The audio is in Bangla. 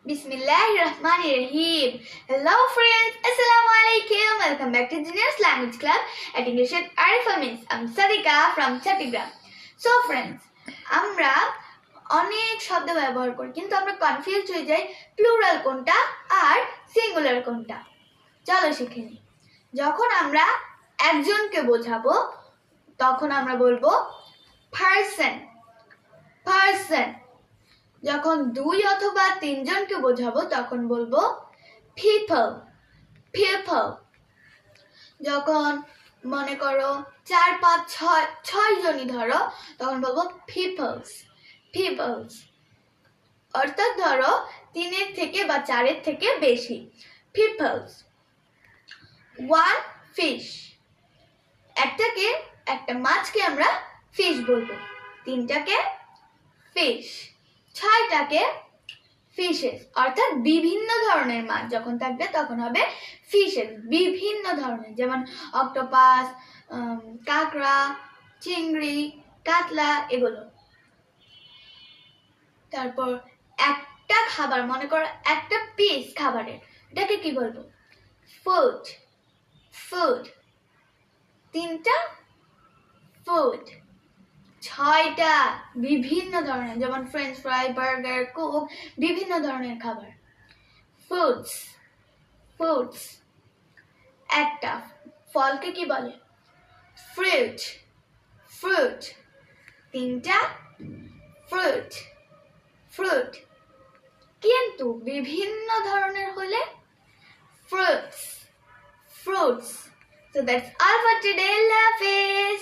Bismillahirrahmanirrahim. Hello friends, Assalamualaikum. Welcome back to Junior's Language Club at English at Arifa Means. I'm Sadika from Chattigram. So friends, আমরা অনেক শব্দ ব্যবহার করি কিন্তু আমরা কনফিউজ হয়ে যাই প্লুরাল কোনটা আর সিঙ্গুলার কোনটা। চলো শিখে নিই। যখন আমরা একজনকে বোঝাবো তখন আমরা বলবো পারসন পারসন। যখন দুই অথবা তিনজনকে বোঝাবো তখন বলবো পিপল পিপল। যখন মনে করো 4, 5, 6 জনই ধরো তখন বলবো পিপলস পিপলস। অর্থাৎ ধরো 3 থেকে বা 4 থেকে বেশি পিপলস। ওয়ান ফিশ, একটা মাছকে আমরা ফিশ বলবো, 3টাকে ফিশ, 6টাকে ফিশেস। অর্থাৎ বিভিন্ন ধরনের মাছ যখন থাকবে তখন হবে ফিশেস, বিভিন্ন ধরনের, যেমন অক্টোপাস, কাঁকড়া, চিংড়ি, কাতলা, এগুলো। তারপর একটা খাবার, মনে করো একটা পিস খাবারের, এটাকে কি বলবো? Food food. 3টা ফুড, 6টা বিভিন্ন ধরনের, যেমন ফ্রেঞ্চ ফ্রাই, বার্গার, কোক, বিভিন্ন ধরনের খাবার। Foods foods. একটা ফলকে কি বলে? Fruit fruit. 3টা ফ্রুট ফ্রুট। কিন্তু বিভিন্ন ধরনের হলে fruits fruits. So that's all for today. Allah Hafiz.